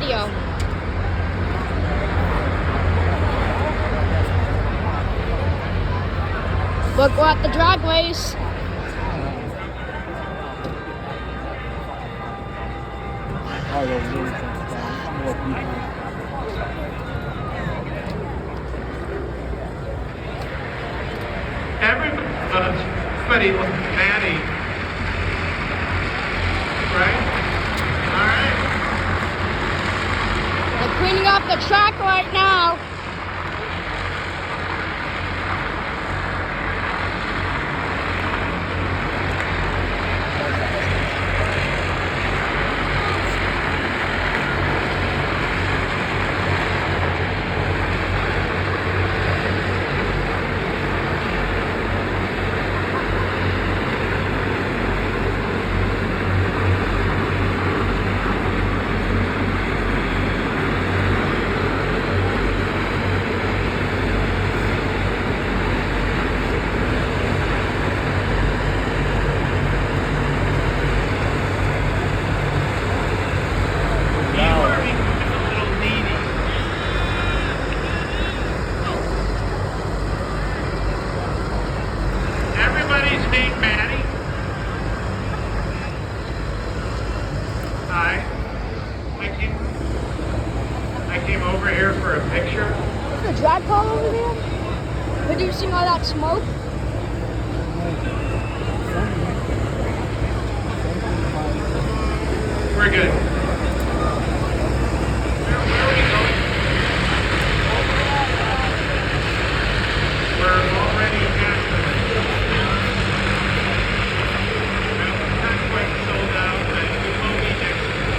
video. Look, we're at the drag race. Everybody look at Maddie. Right? All right. They're cleaning up the track right now. The drag car over there, producing all that smoke. We're good. Where are we going? We're already at not quite sold out, but we will be next year.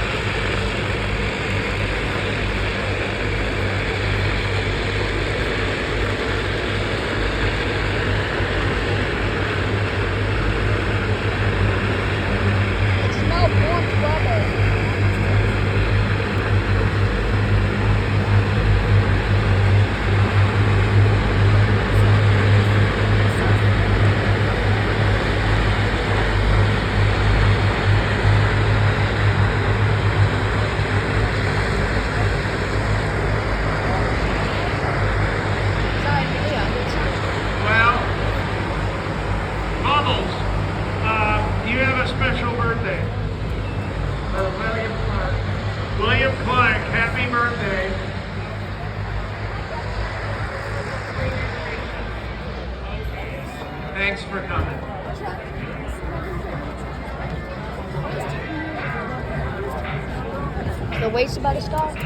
Special birthday. William Clark, happy birthday. Thanks for coming. The race about to start.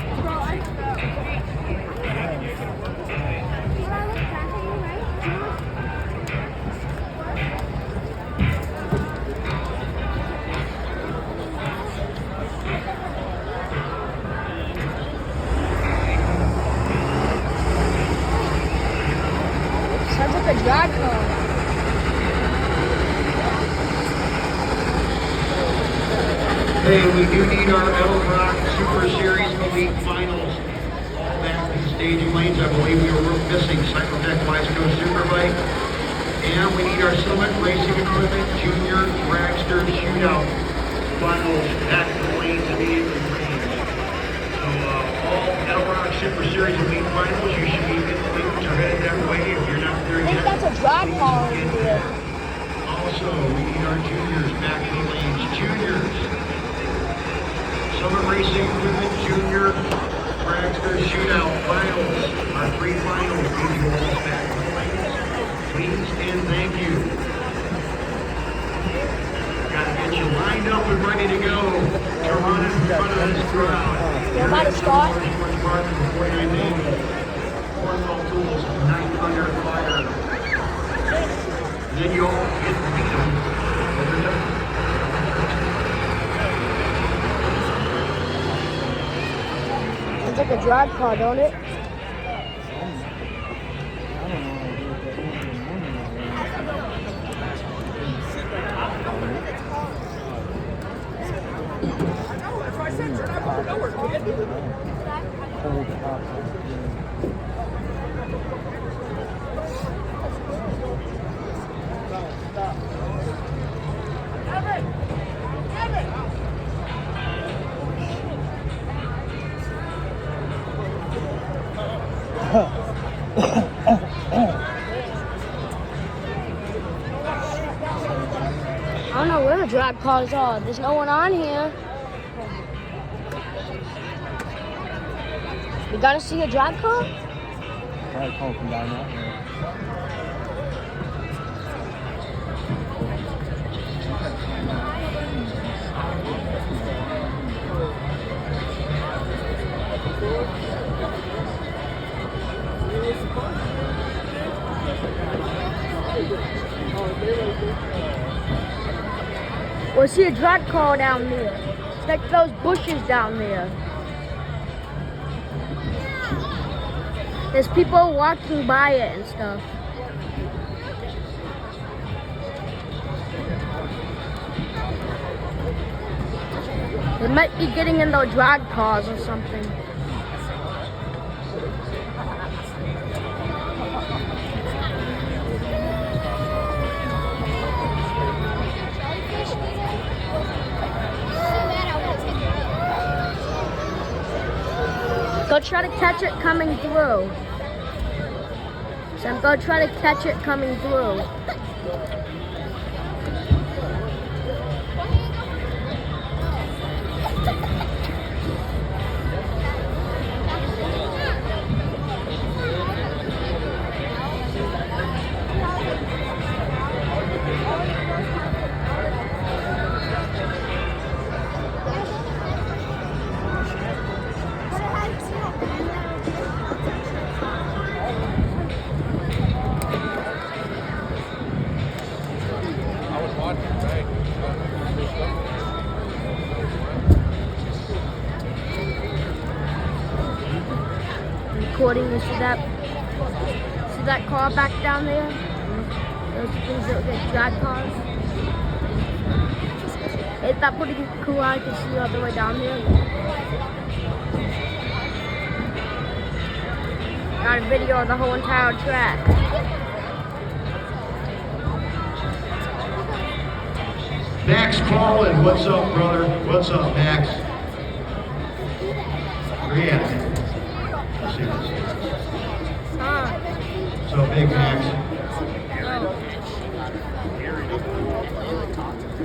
Sounds like a drag car. Hey, we do need our Norwalk Super Series Elite Finals all back in staging lanes. I believe we were missing Cyclotech West Coast Superbike. And we need our Summit Racing Equipment Junior Dragster Shootout Finals back in the lanes immediately. So all Norwalk Super Series Elite Finals, you should be in the lanes or headed that way if you're not there I think yet. that's a drag car over there. Also, we need our juniors back in the lanes. Juniors. Summit Racing Equipment Junior Dragster Shootout Finals. Our three finals need you all back in the lanes. Please and thank you. Gotta get you lined up and ready to go to run in front of this crowd. We're about to start. Cornwall Tools, Night Under Fire. Then you all get to meet them when they're done. Sounds like a drag car, don't it? drag cars are. There's no one on here. You gonna see a drag car? Probably come from down that way. We'll see a drag car down there. It's like those bushes down there. There's people walking by it and stuff. They might be getting in those drag cars or something. Go try to catch it coming through. So go try to catch it coming through. Recording, you see that car back down there? Those things that get drag cars. Is that pretty cool? I can see all the way down there. Got a video of the whole entire track. Max Paulin, what's up, brother? What's up, Max? Yeah. So big, Max.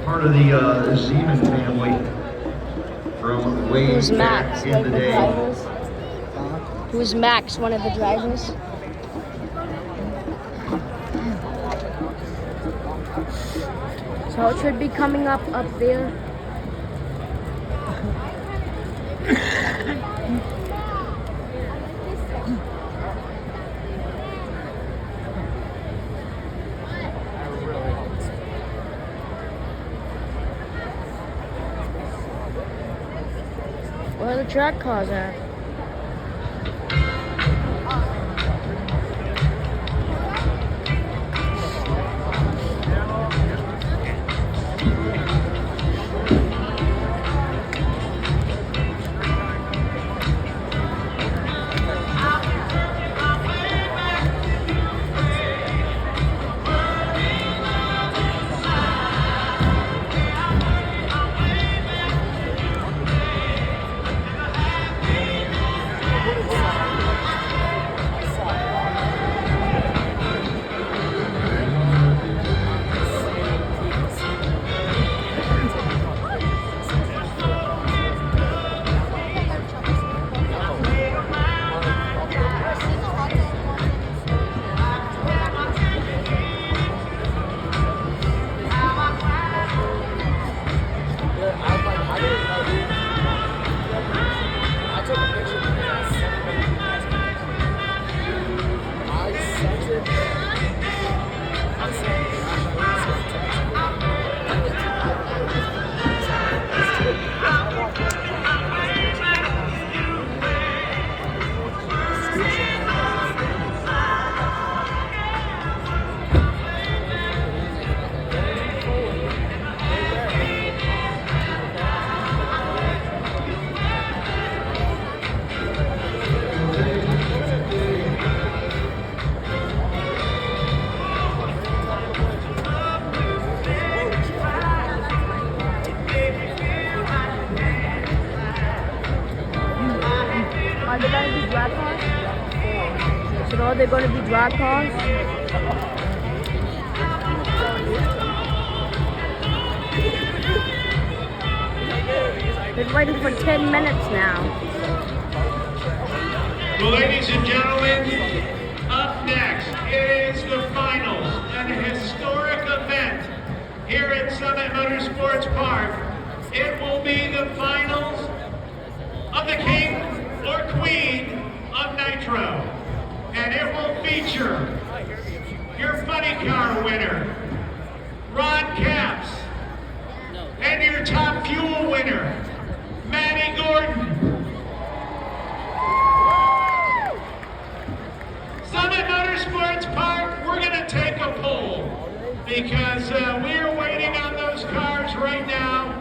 Part of the Zeman family from way Who's back Max? in Like the the day. drivers? Who's Max? One of the drivers? So it should be coming up there. Where are the drag cars at? Are they going to be drag cars? So are they going to be drag cars? Been waiting for 10 minutes now. Well, ladies and gentlemen, up next is the finals, an historic event here at Summit Motorsports Park. It will be the finals of the King or Queen of Nitro. And it will feature your funny car winner, Ron Capps, and your top fuel winner, Maddie Gordon. Summit Motorsports Park, we're going to take a poll because we are waiting on those cars right now.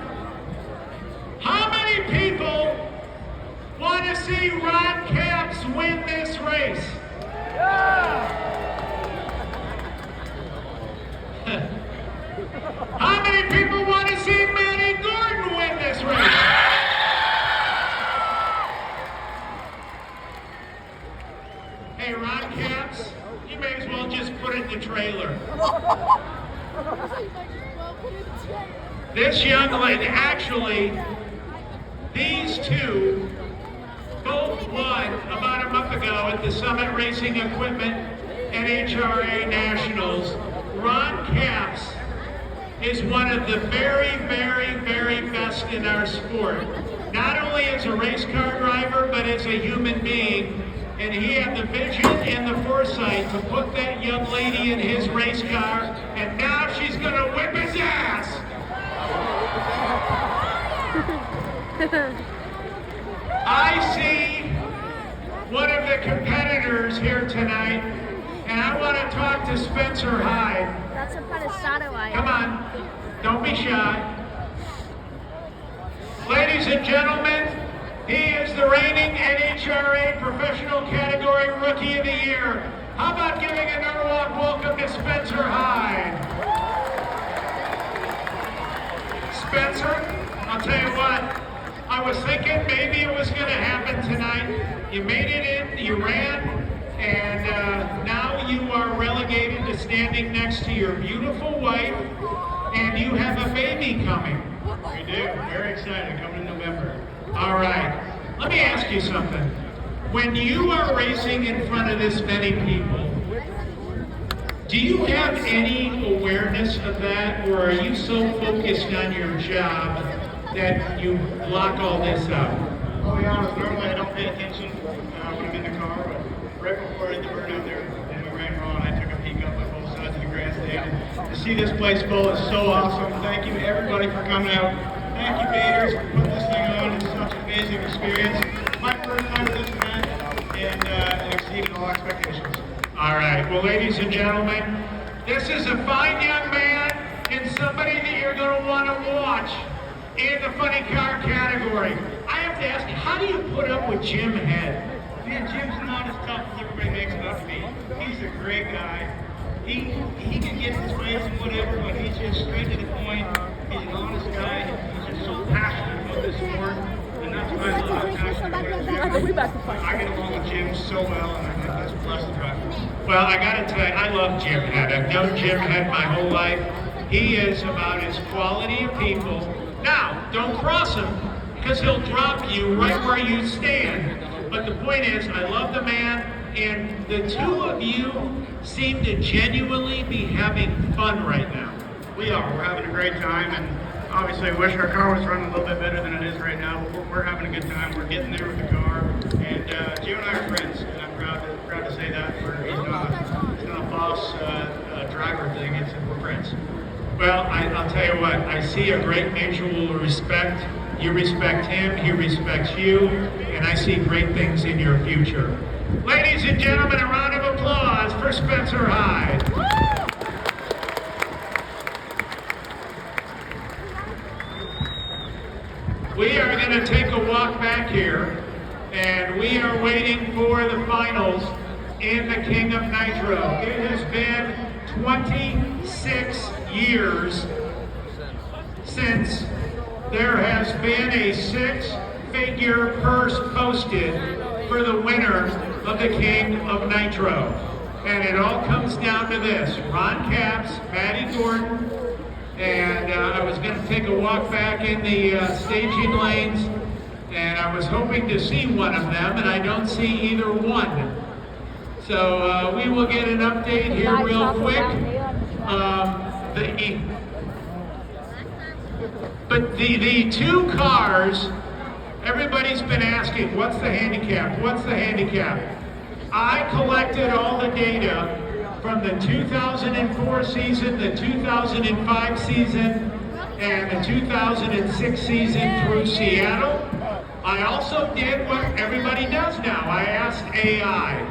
How many people want to see Ron Capps win this race? How many people want to see Maddie Gordon win this race? Hey, Ron Capps, you may as well just put it in the trailer. This young lady, actually, these two both won about a month ago at the Summit Racing Equipment and HRA Nationals. Ron Capps is one of the very, very, very best in our sport. Not only as a race car driver, but as a human being. And he had the vision and the foresight to put that young lady in his race car, and now she's gonna whip his ass! I see one of the competitors here tonight, and I want to talk to Spencer Hyde. That's a Padasado I Come on, don't be shy. Ladies and gentlemen, he is the reigning NHRA Professional Category Rookie of the Year. How about giving a Norwalk welcome to Spencer Hyde? Spencer, I'll tell you what, I was thinking maybe it was going to happen tonight. You made it in, you ran, and now you are relegated to standing next to your beautiful wife, and you have a baby coming. We do. Very excited. Coming in November. All right. Let me ask you something. When you are racing in front of this many people, do you have any awareness of that, or are you so focused on your job that you block all this out? I'll be honest, normally I don't pay attention when I'm in the car, but right before I hit the burnout there, when we ran raw, I took a peek up at both sides of the grandstand. To see this place full is so awesome. Thank you everybody for coming out. Thank you, Gators, for putting this thing on. It's such an amazing experience. My first time at this event, and it exceeded all expectations. All right. Well, ladies and gentlemen, this is a fine young man and somebody that you're going to want to watch in the funny car category. I have to ask you, how do you put up with Jim Head? Man, Jim's not as tough as everybody makes him out to be. He's a great guy. He can get his ways and whatever, but he's just straight to the point. He's an honest guy. He's just so passionate about this sport, and that's why I love his passion. I get along with Jim so well, and I think that's blessed to drive. Well, I got to tell you, I love Jim Head. I've known Jim Head my whole life. He is about his quality of people. Now, don't cross him, because he'll drop you right where you stand. But the point is, I love the man, and the two of you seem to genuinely be having fun right now. We are. We're having a great time, and obviously I wish our car was running a little bit better than it is right now, but we're having a good time. We're getting there with the car, and Jim and I are friends, and I'm proud to say that. He's not a boss driver thing, it's we're friends. Well, I'll tell you what, I see a great mutual respect. You respect him, he respects you, and I see great things in your future. Ladies and gentlemen, a round of applause for Spencer Hyde. We are going to take a walk back here, and we are waiting for the finals in the King of Nitro. It has been 26 years since there has been a six-figure purse posted for the winner of the King of Nitro. And it all comes down to this: Ron Capps, Maddie Gordon, and I was going to take a walk back in the staging lanes, and I was hoping to see one of them, and I don't see either one. So we will get an update here real quick. But the two cars, everybody's been asking, what's the handicap? What's the handicap? I collected all the data from the 2004 season, the 2005 season, and the 2006 season through Seattle. I also did what everybody does now. I asked AI.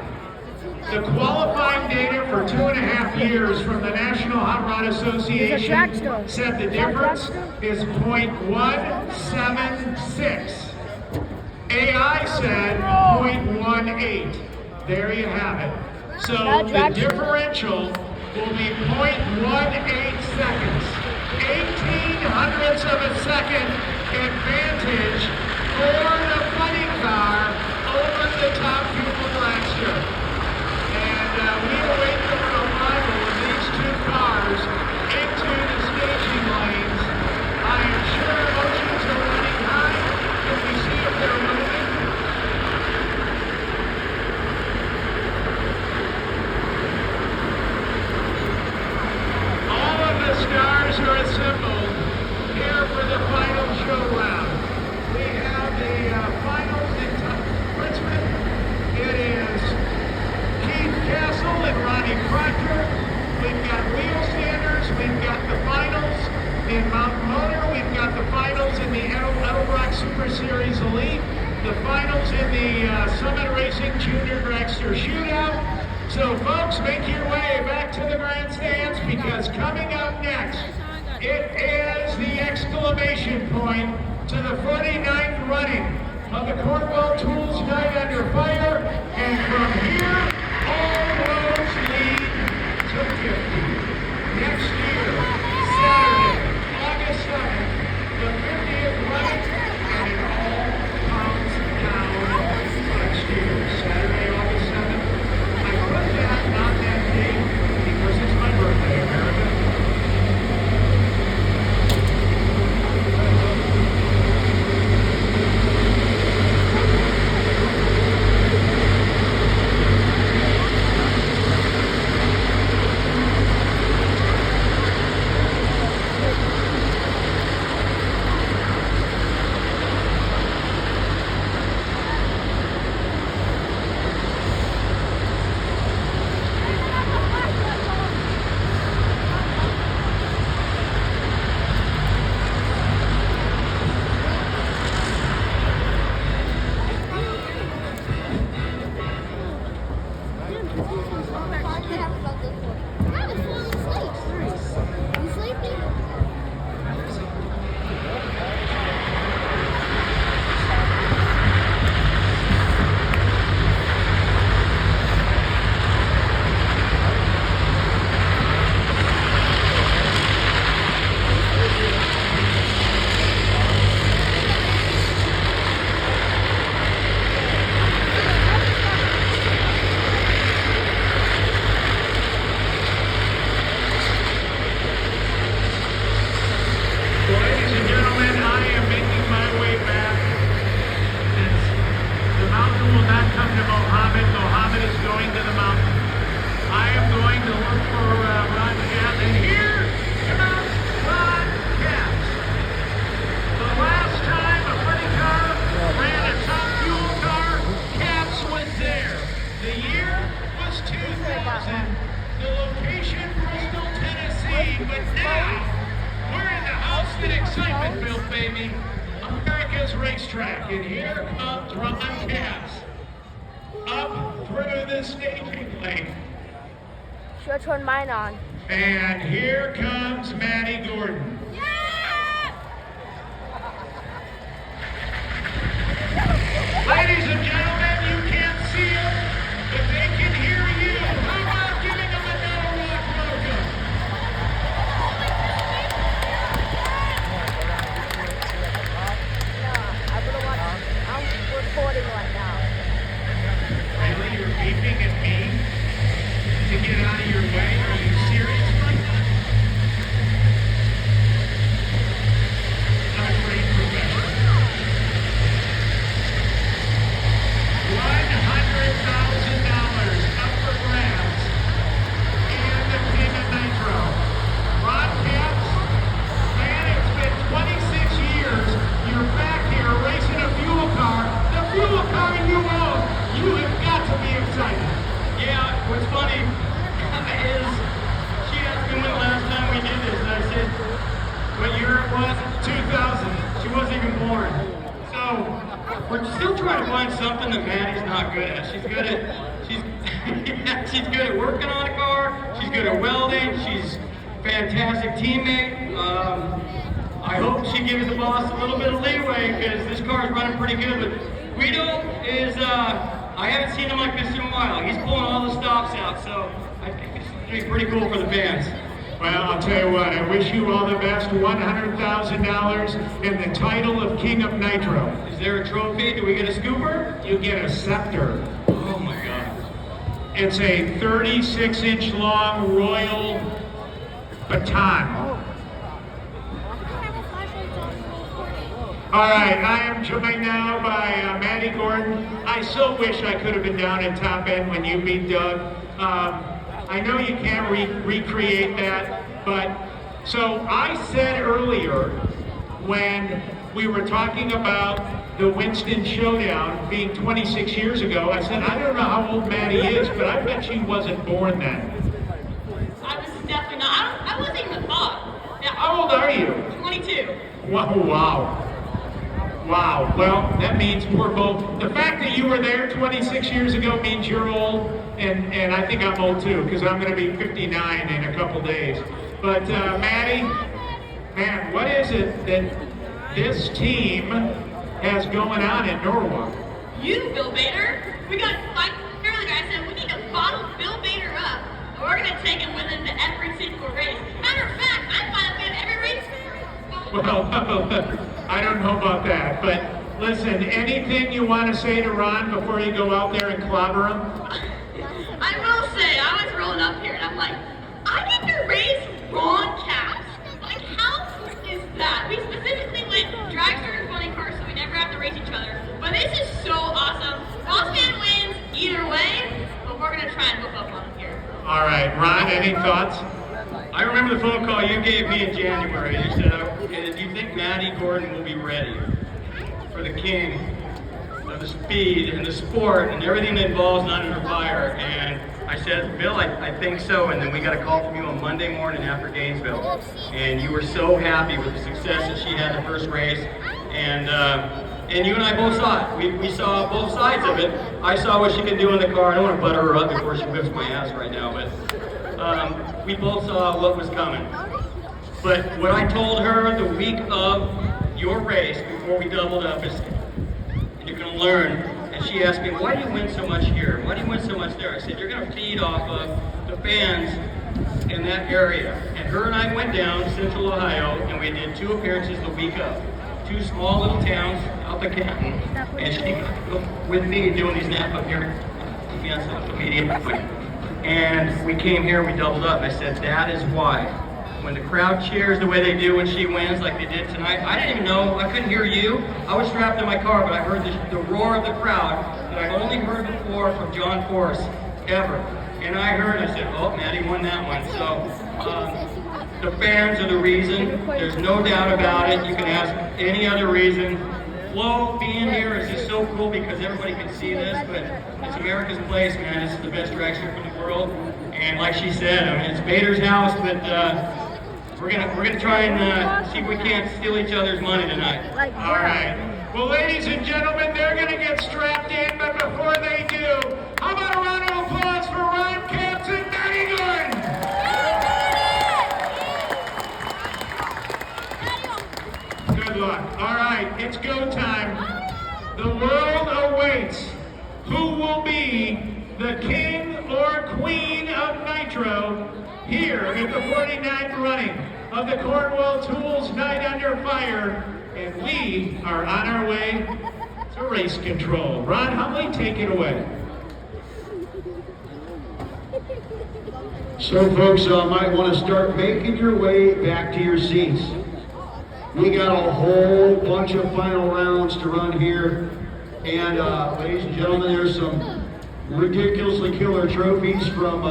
The qualifying data for 2.5 years from the National Hot Rod Association said the difference is .176. AI said .18. There you have it. So the differential will be .18 seconds. 18/100ths of a second advantage for the funny car over the top fuel dragster. And we await the arrival of these two cars into the staging lanes. I am sure emotions are running high. Can we see if they're moving? All of the stars are assembled here for the final show round. We have the finals in Richmond. It is Keith Castle and Ronnie Proctor. We've got wheel standers. We've got the finals in Mountain Motor. We've got the finals in the Edelbrock Super Series Elite. The finals in the Summit Racing Junior Dragster Shootout. So folks, make your way back to the grandstands because coming up next, it is the exclamation point to the 49th running of the Cornwall Tools Night Under Fire. And from here, all roads lead to 50. Next year, Saturday, August 7th, the 50th running, and it all comes down next year. Saturday, August 7th. I put that on that date because it's my birthday, America. Racetrack, and here comes Ron Cass up through the staging lane. Should I turn mine on? And here comes Maddie Gordon. Yeah! Ladies and gentlemen, you can't see them, but they can hear you. How about giving them a Norwalk welcome? I'm recording right now. Really? You're beeping at me to get out of your way? Are you serious right now? You have got to be excited. Yeah, what's funny is she asked me when the last time we did this, and I said, what year it was? 2000. She wasn't even born. So, we're still trying to find something that Maddie's not good at. She's good at, she's good at working on a car, she's good at welding, she's a fantastic teammate. I hope she gives the boss a little bit of leeway because this car's running pretty good. But Guido is, I haven't seen him like this in a while. He's pulling all the stops out, so I think it's going to be pretty cool for the fans. Well, I'll tell you what, I wish you all the best. $100,000 and the title of King of Nitro. Is there a trophy? Do we get a scooper? You get a scepter. Oh my God. It's a 36-inch long royal baton. All right, I am joined now by Maddie Gordon. I so wish I could have been down at Top End when you beat Doug. I know you can't recreate that, but so I said earlier when we were talking about the Winston Showdown being 26 years ago, I said, I don't know how old Maddie is, but I bet she wasn't born then. I was definitely not. I wasn't even a thought. Yeah. How old are you? 22. Wow. Wow, well, that means we're both, the fact that you were there 26 years ago means you're old, and I think I'm old too, because I'm going to be 59 in a couple days. But Maddie, man, what is it that this team has going on in Norwalk? You, Bill Bader. We got, like earlier I said, we need to bottle Bill Bader up, and we're going to take him with him to every single race. Matter of fact, I find him at every race. Well, I don't know about that, but listen, anything you want to say to Ron before you go out there and clobber him? I will say, I was rolling up here and I'm like, I get to race Ron Caps? Like, how is that? We specifically went dragster and funny cars so we never have to race each other. But this is so awesome. Boss man wins either way, but we're going to try and hook up on him here. All right, Ron, any thoughts? I remember the phone call you gave me in January. You said, do you think Maddie Gordon will be ready for the king of the speed and the sport and everything that involves Not Under Fire? And I said, Bill, I think so. And then we got a call from you on Monday morning after Gainesville. And you were so happy with the success that she had the first race. And you and I both saw it. We saw both sides of it. I saw what she could do in the car. I don't want to butter her up before she whips my ass right now, but we both saw what was coming. But what I told her the week of your race, before we doubled up, is you're going to learn. And she asked me, why do you win so much here? Why do you win so much there? I said, you're going to feed off of the fans in that area. And her and I went down to Central Ohio, and we did 2 appearances the week of. 2 small little towns out the Canton. And she got with me doing these Napa appearances on social media. And we came here and we doubled up. I said, that is why. When the crowd cheers the way they do when she wins, like they did tonight, I didn't even know, I couldn't hear you. I was strapped in my car, but I heard the roar of the crowd that I've only heard before from John Force, ever. And I heard, I said, oh, Maddie won that one. So the fans are the reason. There's no doubt about it. You can ask any other reason. Flo being here is just so cool because everybody can see this, but it's America's place, man. This is the best drag strip in the world. And like she said, I mean, it's Bader's house, but we're gonna try and see if we can't steal each other's money tonight. All right. Well, ladies and gentlemen, they're gonna get strapped in, but before they do, how about a round of applause for Ron Capps and Maddie Gordon? Good luck. All right, it's go time. The world awaits. Who will be the king or queen of Nitro here at the 49th running of the Cornwall Tools Night Under Fire, and we are on our way to race control. Ron Humley, take it away. So folks, might want to start making your way back to your seats. We got a whole bunch of final rounds to run here, and ladies and gentlemen, there's some ridiculously killer trophies from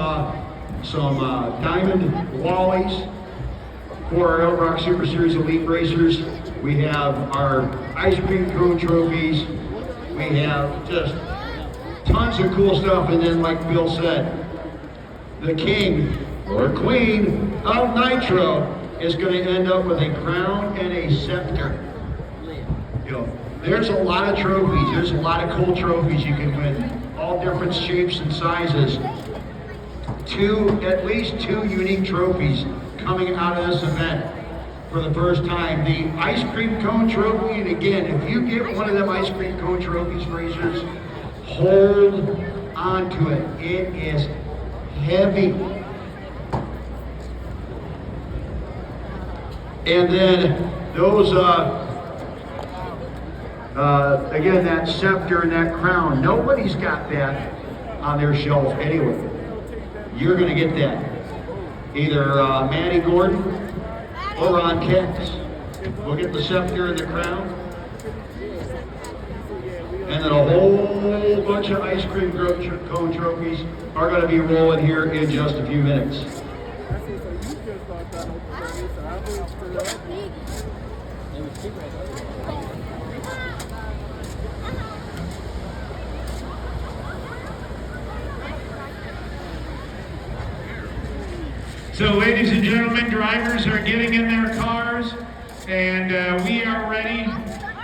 some diamond wallies for our Elk Rock Super Series Elite Racers. We have our ice cream cone trophies. We have just Tons of cool stuff, and then like Bill said, the king or queen of Nitro is going to end up with a crown and a scepter. You know, there's a lot of trophies. There's a lot of cool trophies you can win, all different shapes and sizes. At least two unique trophies coming out of this event for the first time. The ice cream cone trophy, and again, if you get one of them ice cream cone trophies, racers, hold on to it. It is heavy. And then those, again, that scepter and that crown, nobody's got that on their shelf anyway. You're going to get that. Either Maddie Gordon or Ron Katz. We'll get the scepter and the crown. And then a whole bunch of ice cream cone trophies are going to be rolling here in just a few minutes. So ladies and gentlemen, drivers are getting in their cars, and we are ready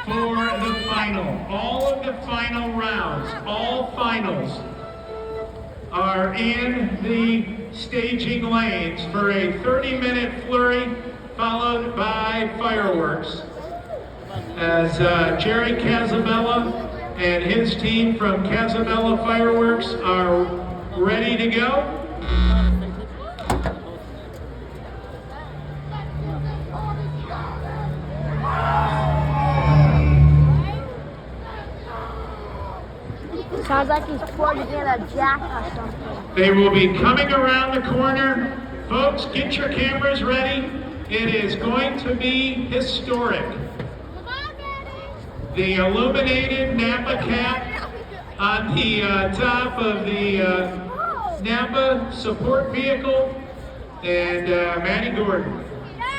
for the final. All of the final rounds, all finals, are in the staging lanes for a 30-minute flurry followed by fireworks. As Jerry Casabella and his team from Casabella Fireworks are ready to go. Sounds like he's pouring in a jack or something. They will be coming around the corner. Folks, get your cameras ready. It is going to be historic. The illuminated Napa cap on the top of the Napa support vehicle, and Maddie Gordon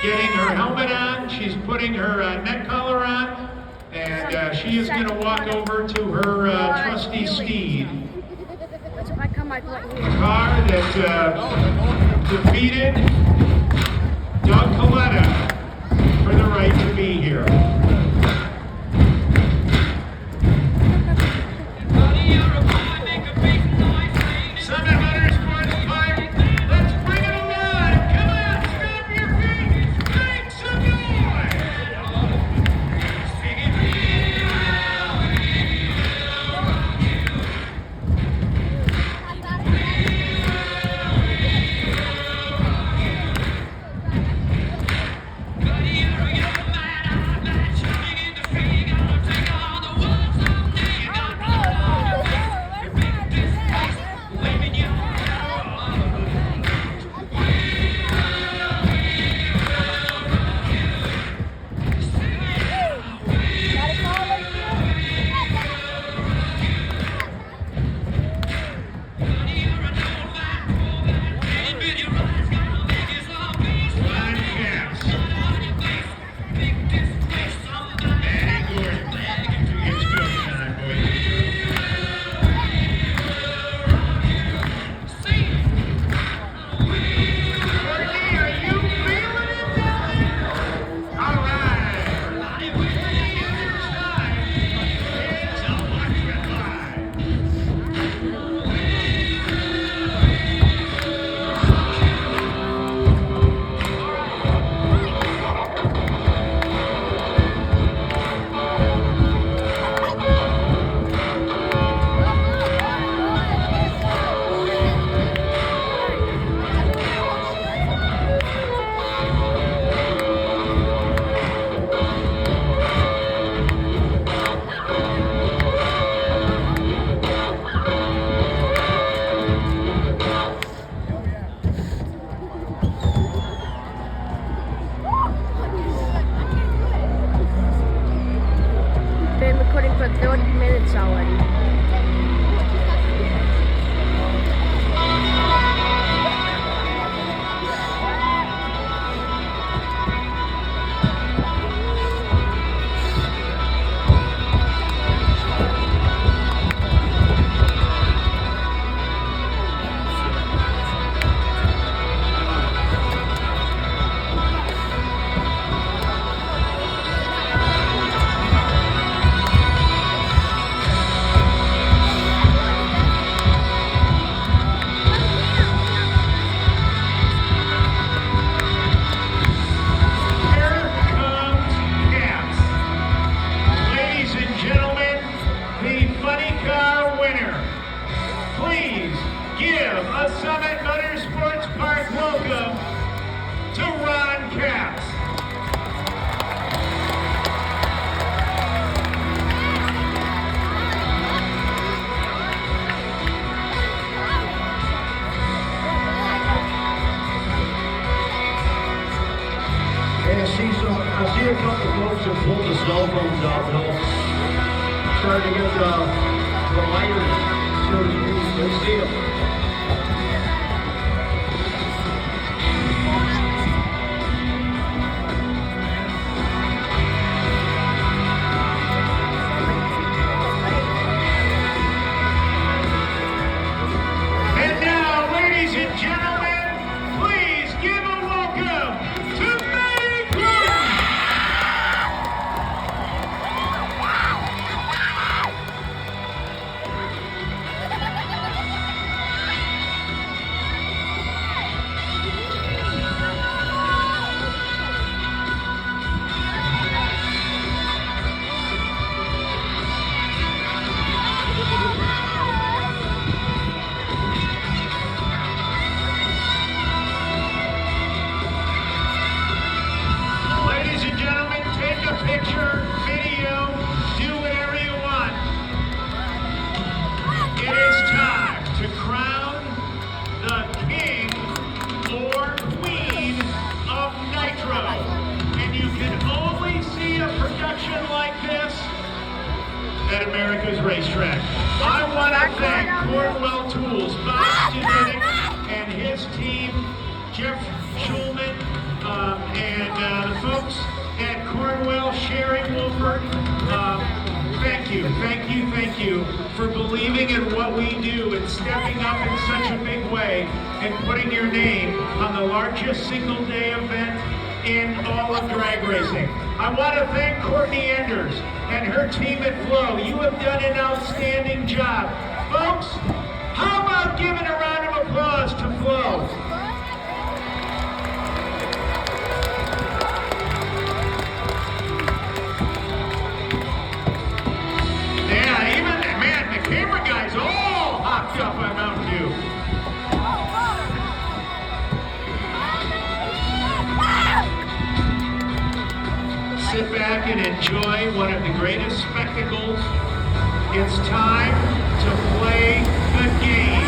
getting her helmet on. She's putting her neck collar on, and she is going to walk over to her trusty steed. A car that defeated Doug Coletta for the right to be here. Summit Motorsports Park, let's bring it alive. Come on, stomp your feet, make some noise. Summit Motorsports Park, welcome to Ron Capps. And I see a couple folks have pulled the cell phones out, Bill. Starting to get the lighters, so to speak. Let's see them. And now, ladies and gentlemen, please give a welcome to Maddie Gordon. Ladies and gentlemen, take a picture, video, do whatever you want. It is time to crown the king or queen of Nitro. And you can only see a production like this at America's Racetrack. I want to thank Cornwell Tools, Bob Stevenick, and his team, Jeff Schulman, and the folks at Cornwell, Sherry Wolford. Thank you for believing in what we do and stepping up in such a big way and putting your name on the largest single day event in all of drag racing. I want to thank Courtney Enders and her team at Flow. You have done an outstanding job. Folks, how about giving a round of applause to Flow? Yeah, even, man, the camera guy's all hopped up on Mountain Dew. Sit back and enjoy one of the greatest spectacles. It's time to play the game.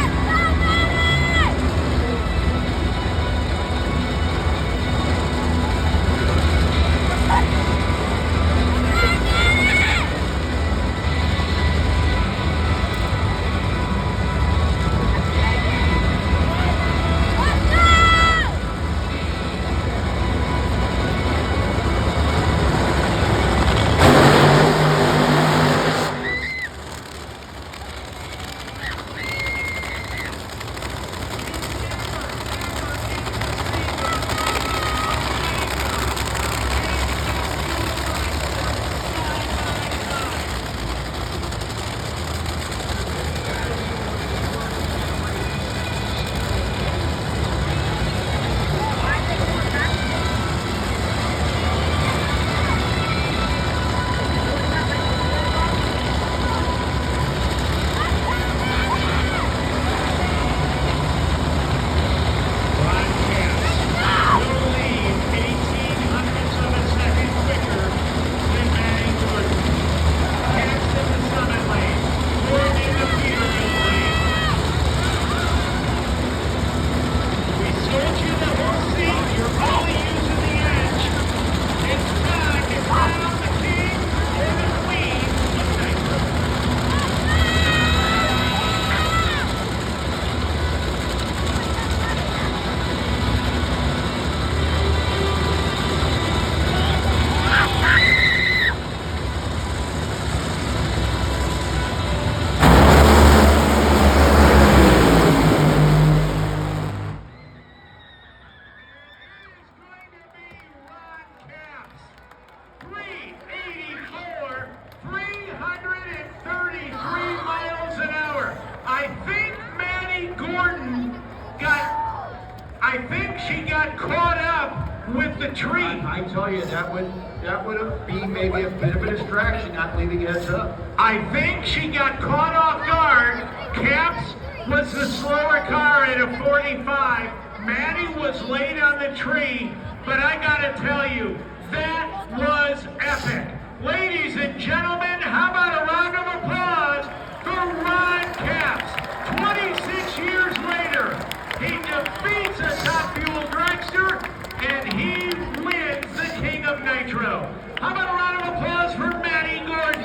I think she got caught up with the tree. I tell you, that would be maybe a bit of a distraction, not leaving heads up. I think she got caught off guard. Caps was the slower car in at a 45. Maddie was late on the tree, but I gotta tell you, that was epic. Ladies and gentlemen, how about a round of applause for Ron Capps? 26 years later, he defeats a Top Fuel dragster, and he wins the King of Nitro. How about a round of applause for Maddie Gordon?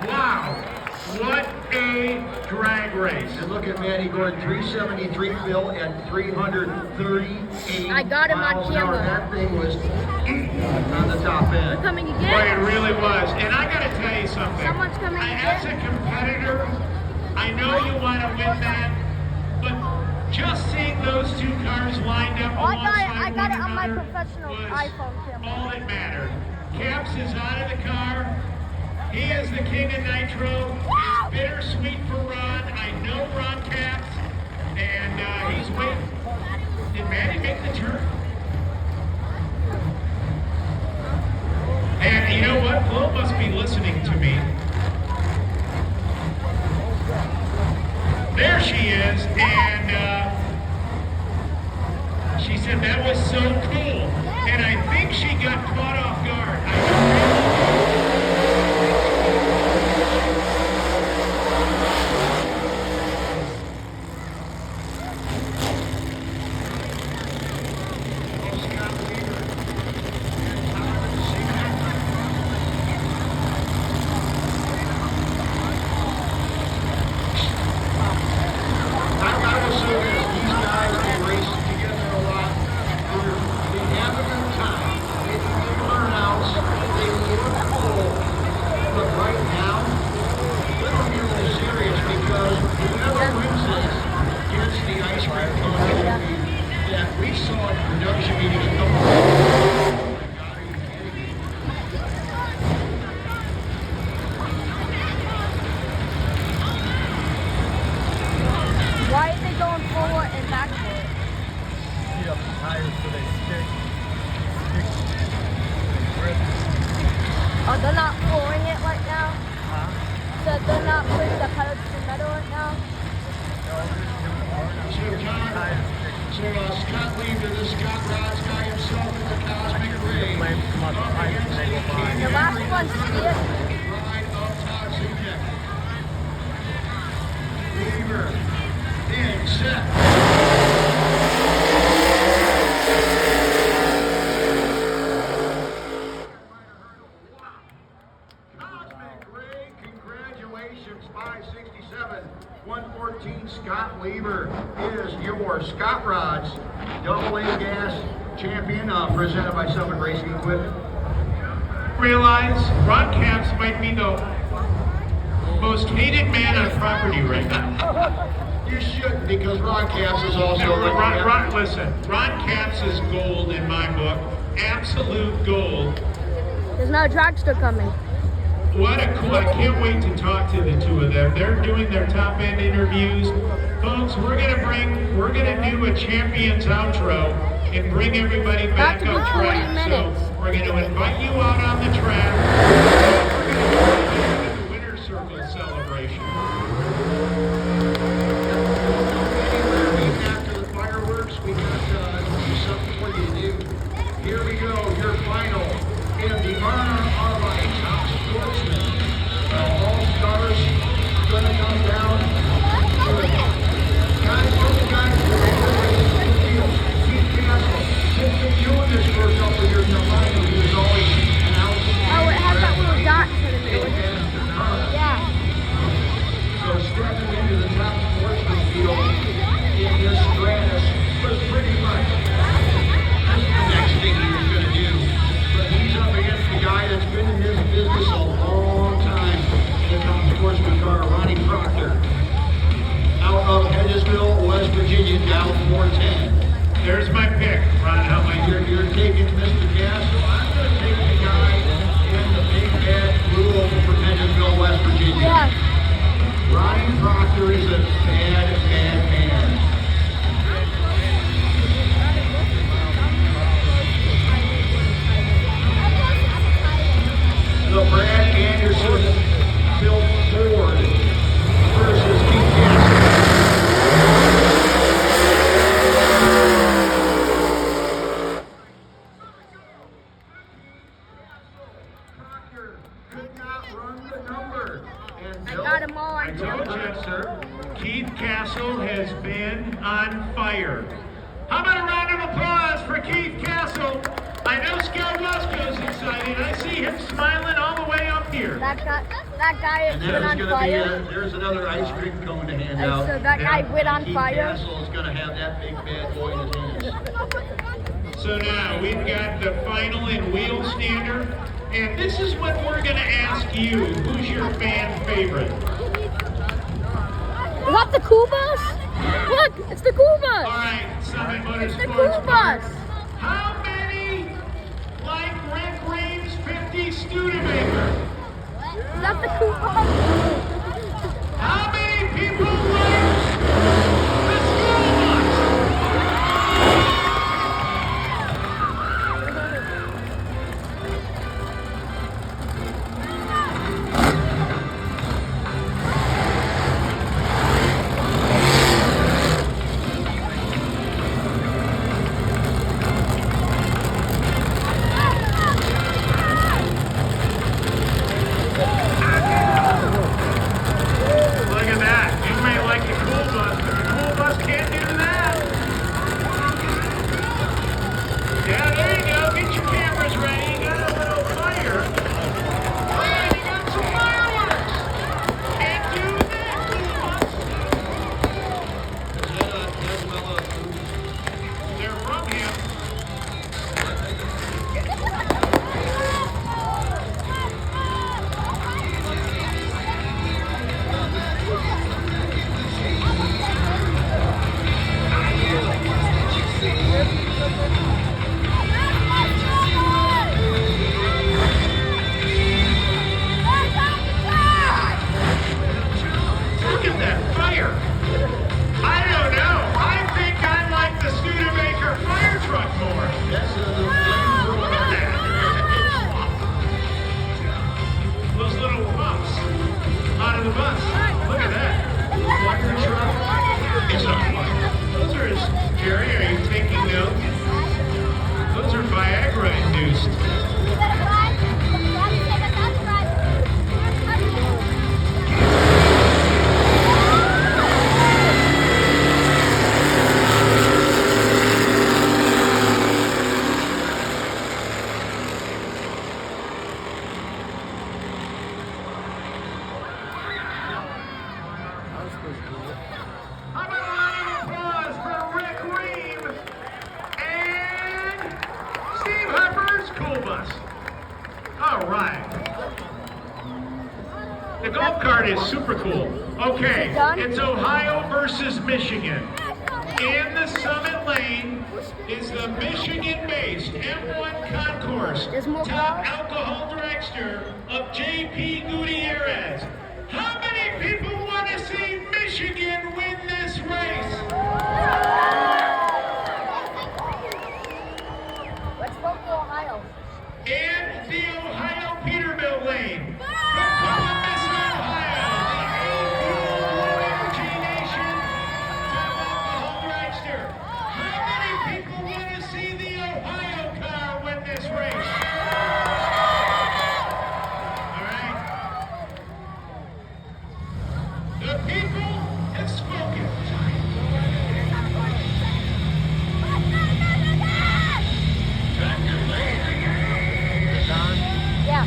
Wow, what a drag race. And look at Maddie Gordon, 373 Phil and 338 I got him on miles an hour. camera. That thing was on the top end. Coming Boy, it again? really was. And I gotta tell you something. Someone's coming As a again? competitor, I know you want to win that, but just seeing those two cars lined up Oh, I alongside got it one on my another professional was iPhone camera. all that mattered. Capps is out of the car. He is the King of Nitro. It's bittersweet for Ron. I know Ron Capps, and he's waiting. Did Maddie make the turn? And you know what? Flo must be listening to me. There she is, and she said that was so cool. And I think she got caught off guard. We saw at production meetings a couple Why are they going forward and backward? Heat up the tires so they stick. Oh, they're not pouring it right now? So they're not putting the pedal to the metal right now? Scott Weaver, the Scott Rods guy himself in the Cosmic Ray. The last one's here. Ride of Todd Zubik. Weaver, in, set. Cosmic Ray, congratulations, 567. 114 Scott Weaver is your Scott Rods AA gas champion, presented by Summit Racing Equipment. Realize Ron Capps might be the most hated man on property right now. You shouldn't, because Ron Capps is also Listen, Ron Capps is gold in my book. Absolute gold. There's no dragster coming. What a cool, I can't wait to talk to the two of them. They're doing their top end interviews. Folks, we're gonna do a champions outro and bring everybody back That's on about 20 track. minutes. So we're gonna invite you out on the track. We're gonna do the winner circle celebration. Even after the fireworks, we got something for you to do. Here we go, your final in the honor of a top sportsman. All-stars gonna come down. Guys, Keith Castle has been doing this for a couple of years now. He was always announcing. Oh, it has that little dot to the middle. Yeah. So stepping I got them all I on told camera. you, sir. Keith Castle has been on fire. How about a round of applause for Keith Castle? I know Scout Wasco's excited. I see him smiling all the way up here. That guy And is lit that is on going to be, fire. there's another ice cream cone to hand out. So that guy lit on Keith fire. Castle is going to have that big bad boy in his hands. So now we've got the final and wheel stander. And this is what we're going to ask you. Who's your fan favorite? Is that the cool bus? Look, it's the cool bus. All right, Summit Motorsports. It's the cool bus. How many like Rick Reeves' 50 Studebaker? Is that the cool bus? How many people like the school bus? Look at that. You may like the cool bus, but the cool bus can't do that. Yeah, there you go. Get your cameras ready. You got a little fire. And you got some fireworks. Can't do that, cool bus. They're from him. Look at that fire. I don't know. I think I like the Studebaker fire truck more. That's the Look at that. Those little puffs out of the bus. Look at that. Fire truck. It's on fire. Those are, Jerry, are you taking notes? Those are Viagra induced. How about a round of applause for Rick Reeve and Steve Harper's cool bus? All right. The golf cart is super cool. Okay, it's Ohio versus Michigan. In the Summit Lane is the Michigan-based M1 Concourse There's more top cars? alcohol dragster of J.P. Gutierrez. How many people want to see Michigan win this race? Let's go to Ohio. And the Ohio Peterbilt lane. From Columbus, Ohio, the AG Nation top alcohol dragster. How many people want to see the Ohio car win this race? All right. The people have spoken. Yeah.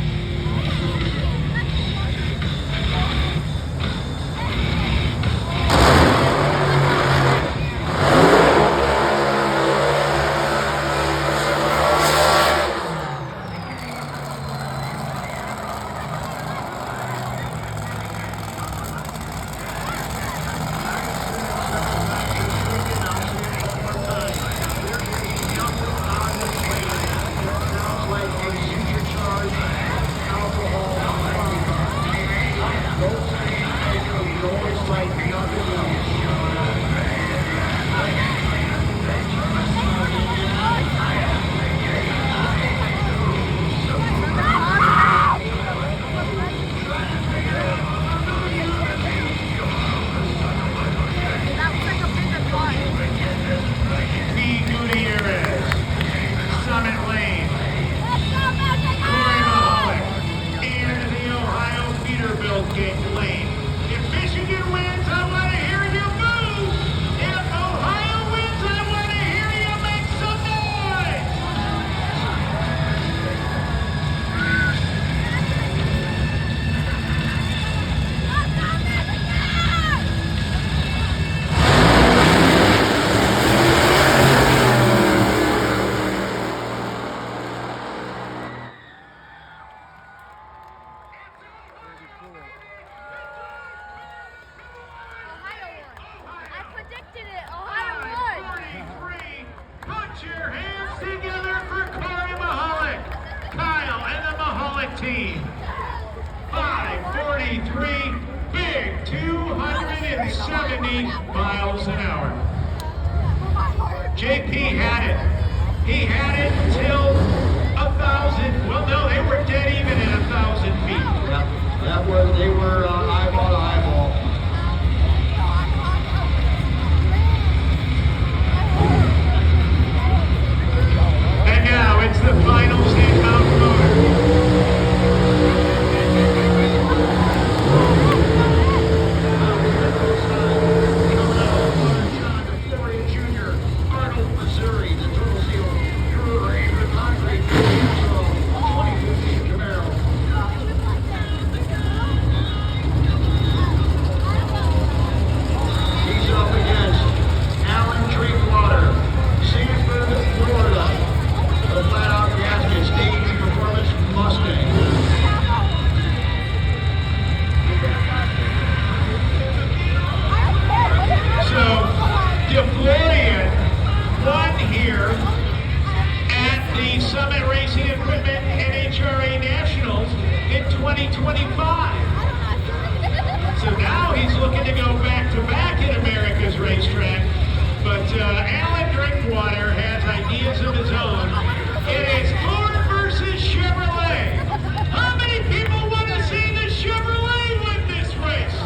That was like a bigger car. P. Gutierrez, Summit Lane, Corey Mahalik, and the Ohio Peterbilt gang. lane. If Michigan wins, I want to hear you boo. If Ohio wins, I want to hear you make some noise. Ohio won. I predicted it. Ohio won. 43. Put your hands together for Corey Mahalik, Kyle, and the Mahalik team. 5:43, big 270 miles an hour. JP had it. He had it until 1,000. Well, no, they were dead even at 1,000 feet. They were eyeball to eyeball. And now it's the finals in Mount Florida Junior, Arnold, Missouri, the Total Seal, Brewery, the Concrete, 2015 Camaro. He's up against Alan Drinkwater, Sanford, Florida, the flat-out gasket stage performance Mustang. So, DeFlorian won here at the Summit Racing Equipment NHRA Nationals in 2025. So now he's looking to go back-to-back at America's racetrack. But Alan Drinkwater has ideas of his own. It is Ford versus Chevrolet. How many people want to see the Chevrolet win this race?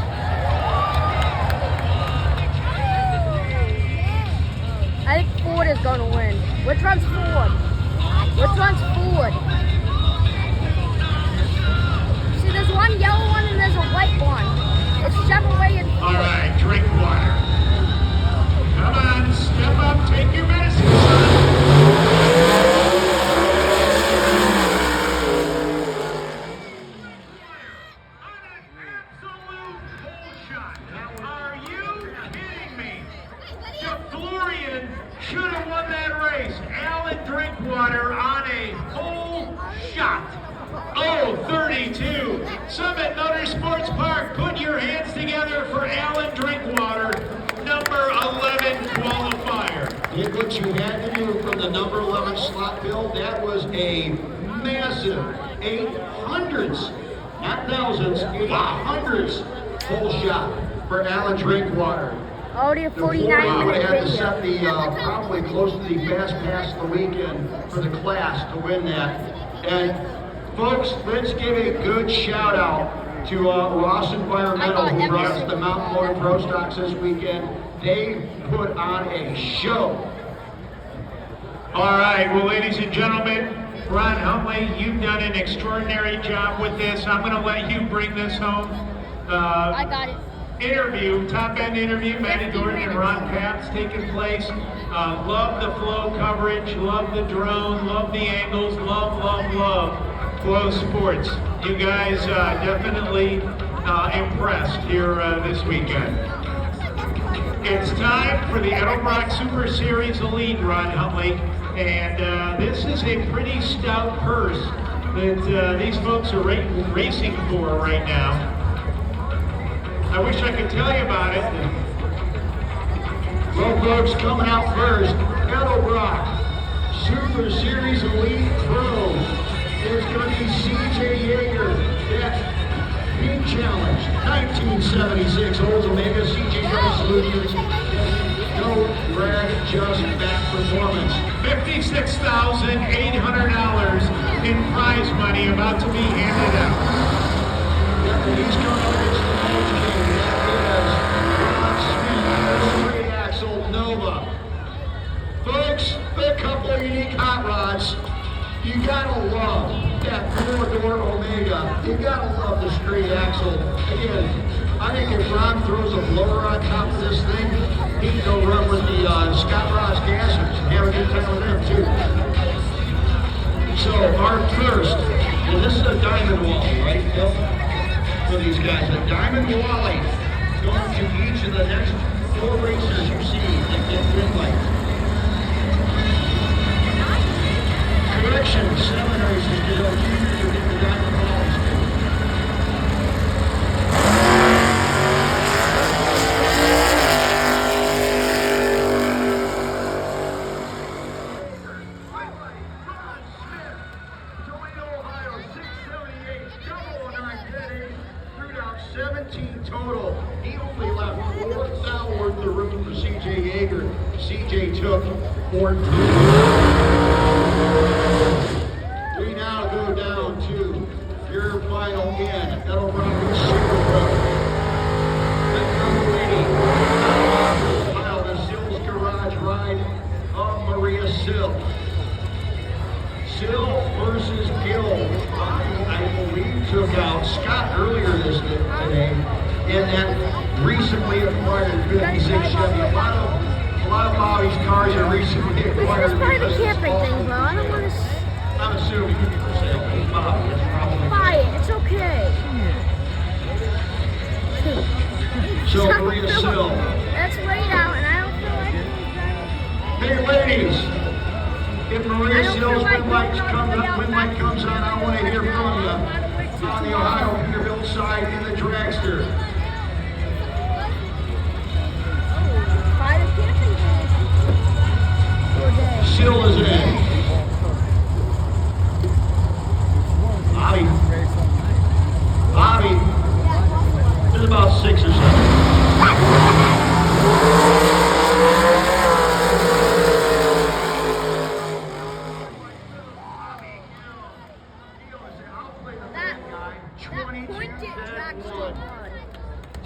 I think Ford is going to win. Which one's Ford? Which one's Ford? See, there's one yellow one and there's a white one. It's Chevrolet and Ford. All right, Drinkwater. Come on, step up, take your medicine, son. On an absolute pole shot. Are you kidding me? DeFlorian should have won that race. Alan Drinkwater on a pole shot. Oh, 32. Summit Motorsports Park, put your hands together for Alan Drinkwater, number 11 qualifier. Did what you had to do from the number 11 slot, Bill. That was a massive 800s, not thousands, 800s full shot for Alan Drinkwater. Already a He would 49-minute have to set video. the probably close to the fast pass of the weekend for the class to win that. And folks, let's give a good shout out to Ross Environmental, who brought us the Mountain Motor Pro Stocks this weekend. They put on a show. All right, well, ladies and gentlemen, Ron Huntley, you've done an extraordinary job with this. I'm going to let you bring this home. I got it. Interview, top-end interview, Matty Gordon and Ron Papps taking place. Love the flow coverage, love the drone, love the angles, love Flow Sports. You guys definitely impressed here this weekend. It's time for the Edelbrock Super Series Elite, Ron Huntley, and this is a pretty stout purse that these folks are racing for right now. I wish I could tell you about it. Well, folks, coming out first, Edelbrock Super Series Elite Pro. There's going to be C.J. Yeager. That's Pink Challenge, 1976 Oldsmobile C.J. Yeager Solutions. No brag, just back performance. $56,800 in prize money about to be handed out. He's coming against the Coach King. That is Ron Smith, 3-axle Nova. Folks, a couple of unique hot rods. You gotta love that 4-door Omega. You gotta love the straight axle Again, I think if Ron throws a blower on top of this thing, he can go run with the Scott Ross gassers and have a good time with them too. So our first, well, this is a diamond wally, right, Bill? For these guys, a diamond wally going to each of the next 4 racers you see that get green lights. Correction, 7 races to go to get the diamond wallies too. Total. He only left 4th downward the rookie for CJ Yeager. CJ took 14. We now go down to your final in Metal Rocket Superbook. The number 80. Ohio, the Sills Garage Ride of Maria Sill. Sill versus Gill. I believe took out Scott earlier today in that recently acquired 56 Chevy. A lot of Bobby's cars are recently acquired. This is part of the camping thing, bro. I don't want to. I'm assuming for sale. Bobby, it's probably. Buy it. It's okay. So Maria Sill. That's laid out, and I don't feel like. Hey ladies, if Maria Sill's win light comes on, I want to hear from you on the Ohio Peterbilt side in the dragster. Buy the camping thing. Sill is in. Bobby, there's about 6 or 7.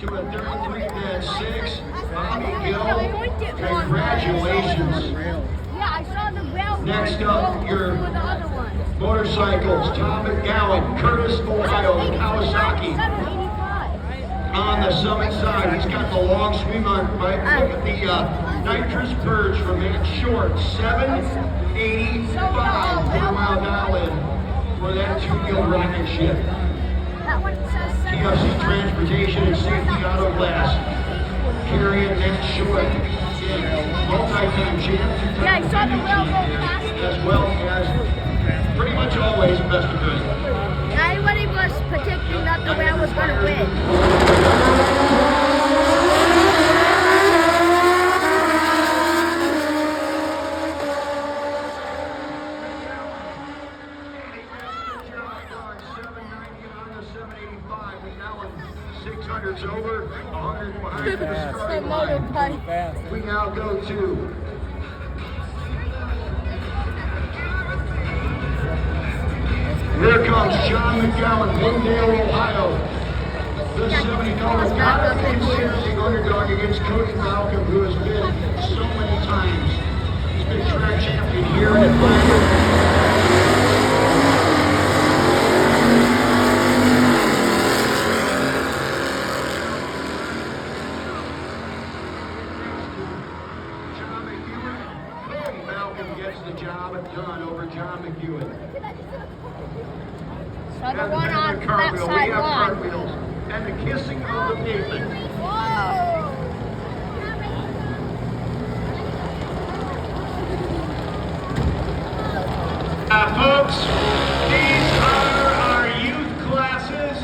To a 33-6, Bobby Gill, congratulations. Yeah, I saw the rail. Next up, your motorcycles, Tom McGowan, Curtis, Ohio, Kawasaki. 785. On the Summit side, he's got the long swing on, right? Look at the nitrous purge from Matt Short, 785 quarter-mile dial-in for that 2-wheel rocket ship. That one says TFC Transportation and Safety Auto Glass. Carrie and Matt Short, multi-time champ, yeah, I saw the rail go past. as well as pretty much always best of good. Everybody was predicting that the rail was going to win. Over 100 behind the starting line. We now go to here comes John McGowan, Glendale, Ohio. The $70 not considered the underdog against Cody Malcolm, who has been so many times. He's been track champion here in Atlanta. Done over John McEwen. So the one on that cartwheel. side We have won. cartwheels and the kissing of the pavement. Whoa! Folks, these are our youth classes.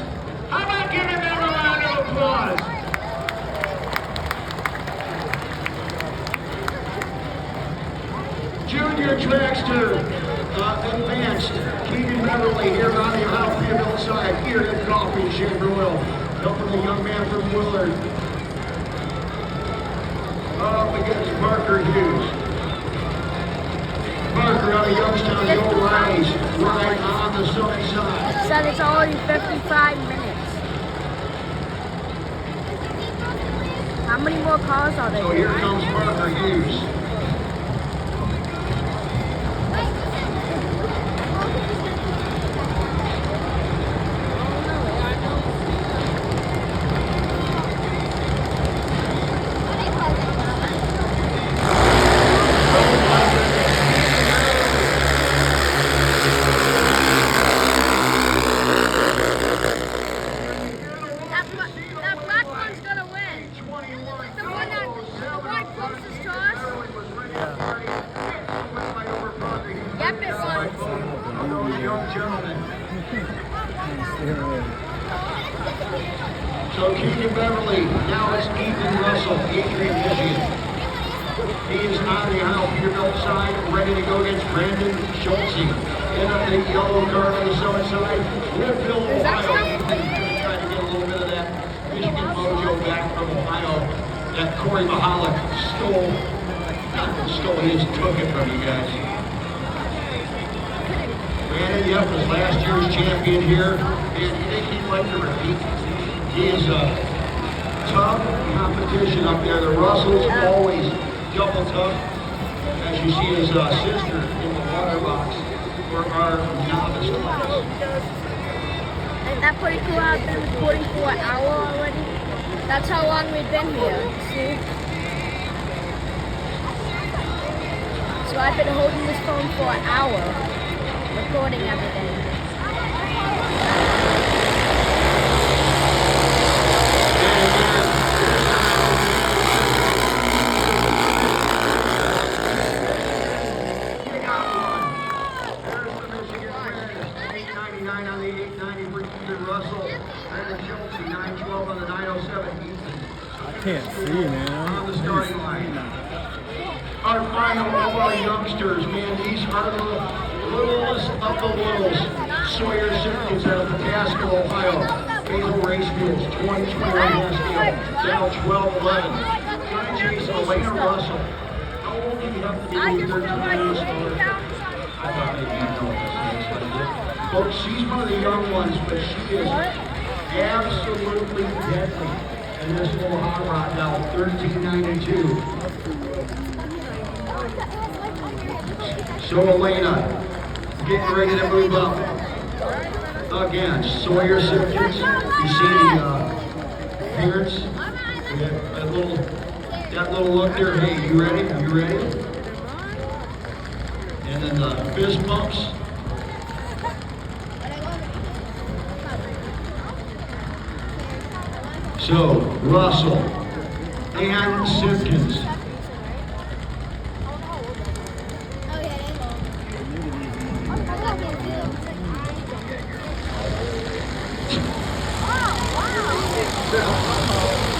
How about giving them a round of applause? Junior dragster, advanced, Keegan Beverly here on the Ohio Peterbilt side, here at Coffee and Shade Royal, helping the young man from Willard. Up against Parker Hughes. Parker out of Youngstown, Joe Riley's right on the Summit side. Said it's already 55 minutes. How many more cars are there? So here comes Parker Hughes. Quickly, now it's Ethan Russell, Adrian, Michigan. He is on the Ohio Peterbilt side, ready to go against Brandon Schultze. In on the yellow car on the southern side, Woodville, Ohio. Ethan trying to get a little bit of that Michigan mojo back from Ohio that Corey Mahalik stole. Not stole, he just took it from you guys. Brandon, yep, was last year's champion here. And you think he'd like to repeat? He is a tough competition up there. The Russells always double tough. As you see his sister in the water box for our novice class. Isn't that pretty cool? I've been recording for an hour already. That's how long we've been here. See? So I've been holding this phone for an hour, recording everything. On the 890 for Ethan Russell. Brandon Schultze, 912 on the 907. Ethan. I can't see, man. On the starting line. Our final of our youngsters, man, these are the littlest of the littles. Sawyer Simpkins out of Pataska, Ohio. Basil Racefields, 2021 Haskell, down 12-11. Trying to chase Elena Russell. How old do you have to be when you're 13 years old? I thought maybe you know this. Folks, she's one of the young ones, but she is absolutely deadly. And this little hot rod now, 1392. So Elena, getting ready to move up. Again, Sawyer Simpkins. You see the parents? That little look there. Hey, you ready? You ready? And then the fist bumps. So, Russell and Simpkins.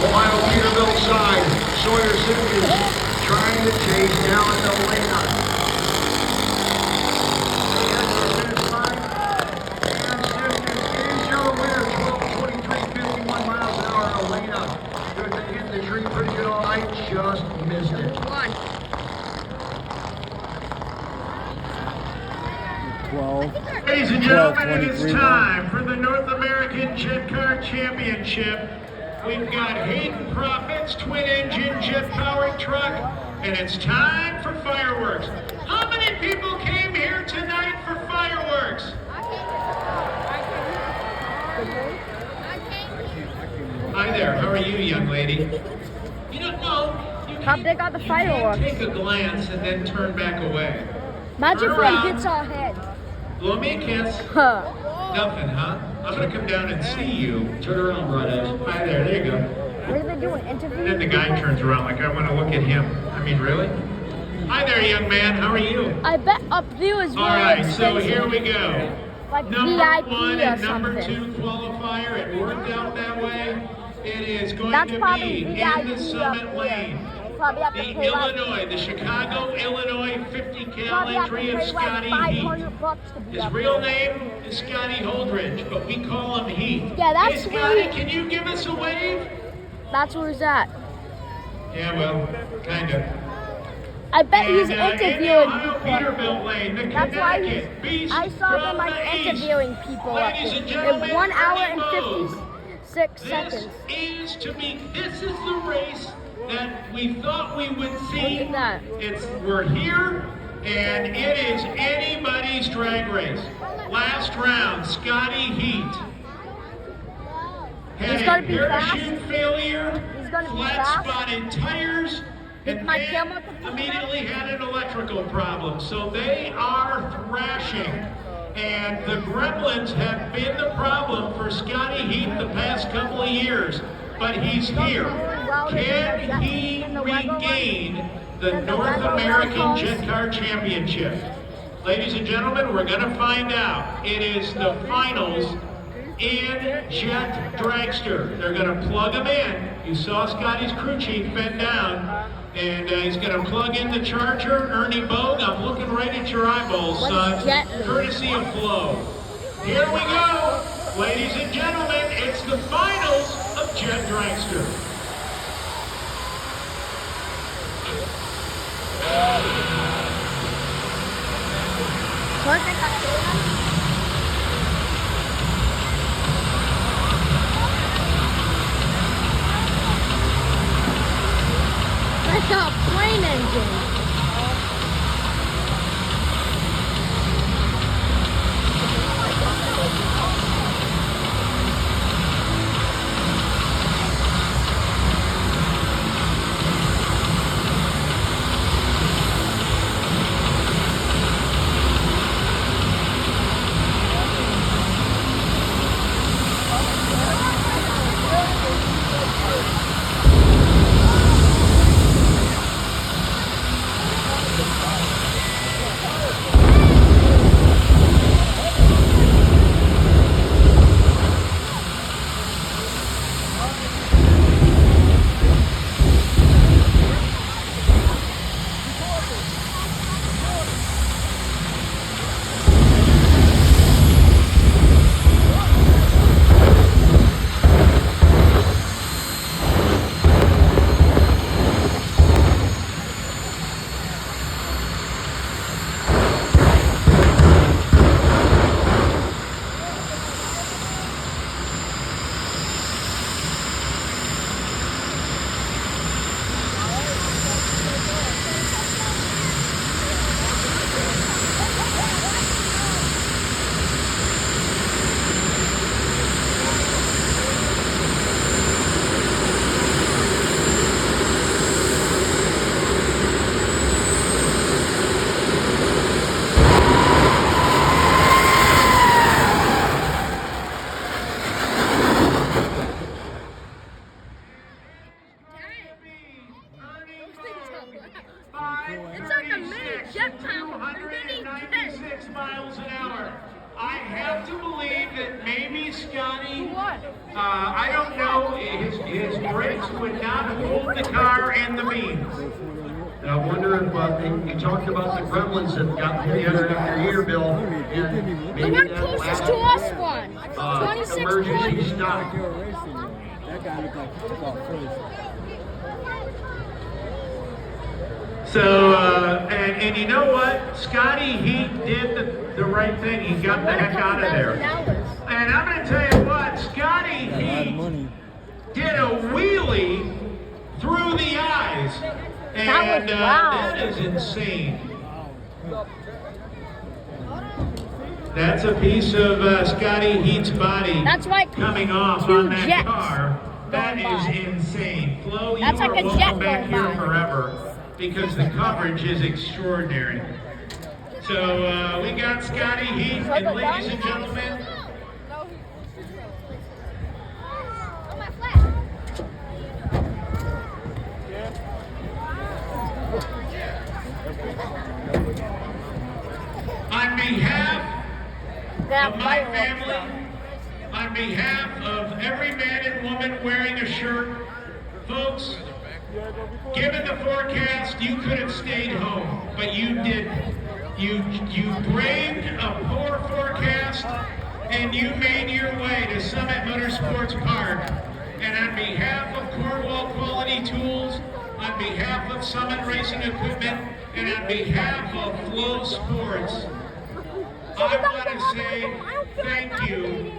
Ohio Peterbilt side, Sawyer Simpkins trying to chase down Elena. Just missed it. 12. Ladies and gentlemen, it is time for the North American Jet Car Championship. We've got Hayden Profit's twin-engine jet-powered truck, and it's time for fireworks. How many people came here tonight for fireworks? Hi there, how are you, young lady? You don't know. How big are the fireworks? Take a glance and then turn back away. Imagine if one hits our head. Blow me a kiss. Huh. Nothing, huh? I'm gonna come down and see you. Turn around, Brad. Hi there you go. What are they doing? Interview? And then the guy turns around like, I want to look at him. I mean, really? Hi there, young man. How are you? I bet up there is All really right, expensive. so here we go. Like Number VIP 1 or and number something. 2 qualifier. It worked out that way. It is going That's to probably be VIP in the Summit up Lane. there. Probably have to The pay like, Illinois, the Chicago, Illinois 50 cal probably have to entry of pay like Scotty Heat. $500 to be His up real there. name is Scotty Holdridge, but we call him Heat. Yeah, that's hey, where Scotty, can you give us a wave? That's where he's at. Yeah, well, kind of. I bet he's in the interviewing Ohio people. Peterbilt Lane, the That's why Connecticut Beast I saw from them like the East. interviewing people up Ladies and there. gentlemen, In 1 hour and Ernie 56 seconds. This is the race that we thought we would see. Look at that. We're here, and it is anybody's drag race. Last round, Scotty Heat. Had He's a gonna be parachute fast. failure, He's gonna be flat fast. spotted tires, and my then camera pick up? immediately had an electrical problem. So they are thrashing. And the Gremlins have been the problem for Scotty Heat the past couple of years. But he's here. Can he regain the North American Jet Car Championship? Ladies and gentlemen, we're going to find out. It is the finals in Jet Dragster. They're going to plug him in. You saw Scotty's crew chief bend down, and he's going to plug in the charger. Ernie Bogue, I'm looking right at your eyeballs, son. Courtesy of Flo. Here we go. Ladies and gentlemen, it's the finals of Jet Dragster. That's a plane engine. It's like a mini jet plane. 296 miles an hour. I have to believe that maybe Scotty, I don't know, his brakes would not hold the car and the beams. I wonder if you talked about the gremlins that got together after year, Bill. And The one closest to us won. 26 emergency points. stop. That guy looked like football first. So, and you know what? Scotty, he did the right thing. He got the heck out of there. And I'm going to tell you what, Scotty, he did a wheelie through the eyes. And that is insane. That's a piece of Scotty Heat's body coming off on that car. That is insane. Flo, you are welcome back here forever, because the coverage is extraordinary. So we got Scotty Heat, and ladies and gentlemen, on behalf of my family, on behalf of every man and woman wearing a shirt, folks, given the forecast, you could have stayed home, but you didn't. You braved a poor forecast, and you made your way to Summit Motorsports Park. And on behalf of Cornwall Quality Tools, on behalf of Summit Racing Equipment, and on behalf of Flow Sports, I want to say thank you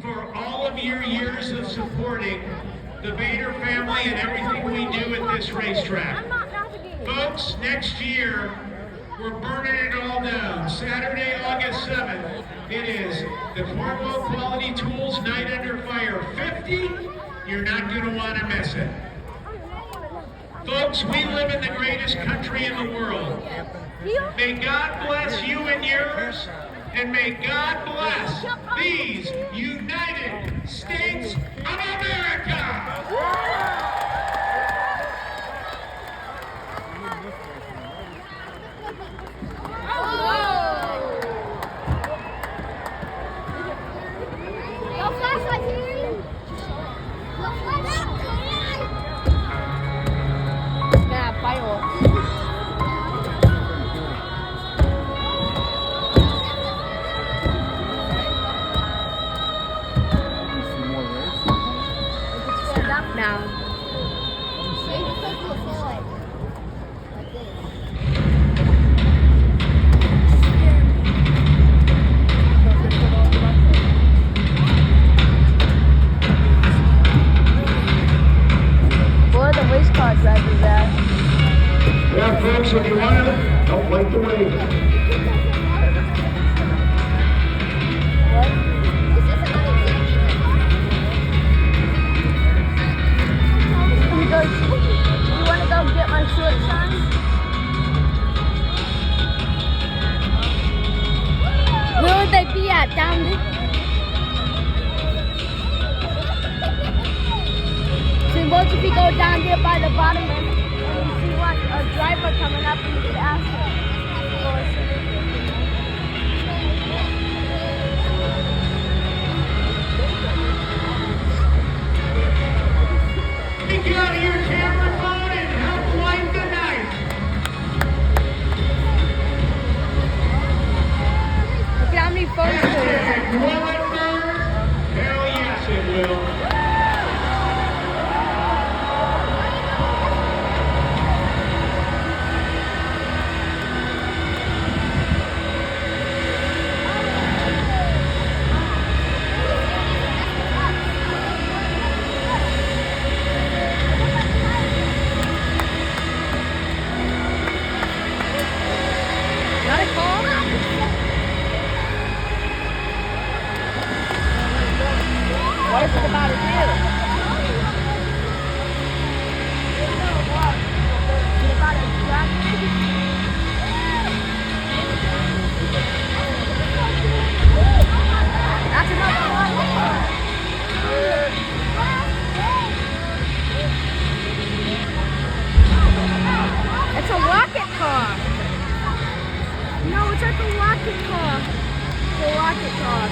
for all of your years of supporting the Bader family and everything we do at this racetrack. Folks, next year, we're burning it all down. Saturday, August 7th, it is the Cornwall Quality Tools Night Under Fire 50. You're not going to want to miss it. Folks, we live in the greatest country in the world. May God bless you and yours, and may God bless these United States of America! so if you want to help light the way. You want to go get my short sign? Where would they be at? Down there? So what if we go down there by the bottom and you see what a driver coming up and you could ask him? Take out your camera phone and help light the night. Look at how many photos there is. Will it burn? Hell yes, it will. Got a call? What is it about to do? Is it about a tractor? That's another one. It's a rocket car. No, it's like a rocket car. It's a rocket car.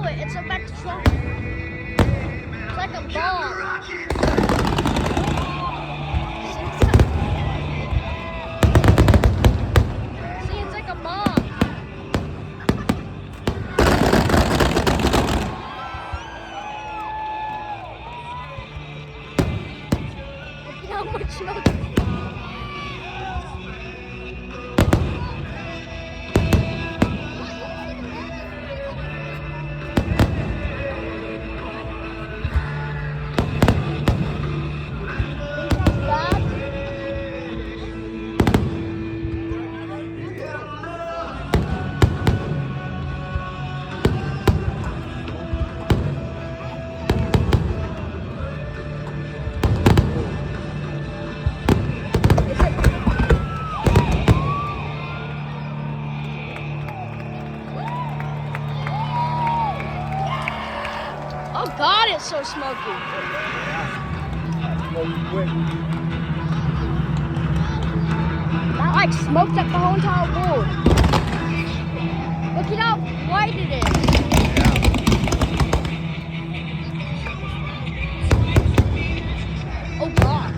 but it's about to show. It's like a ball. See, it's like a ball. Look how much smoke. Oh God, it's so smoky. That like smoked up the whole entire wall. Look at how white it is. Oh God.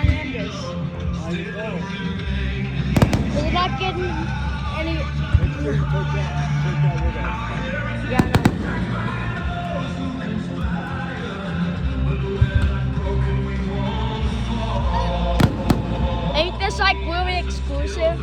Fernandez. I know. We're not getting any. Make sure you take that with us. Yeah, no. Ain't this like really exclusive?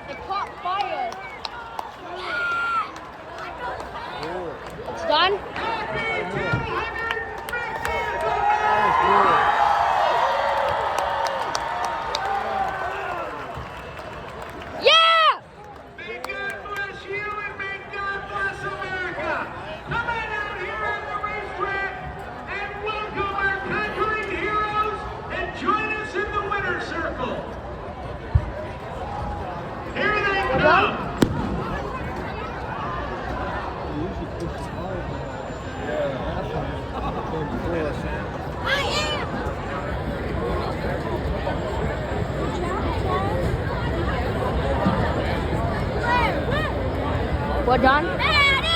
It caught fire. It's done? Yeah! May God bless you and may God bless America. Come on out here at the racetrack and welcome our conquering heroes and join us in the winner's circle. Here they come. You should push the car back. Yeah. We're done?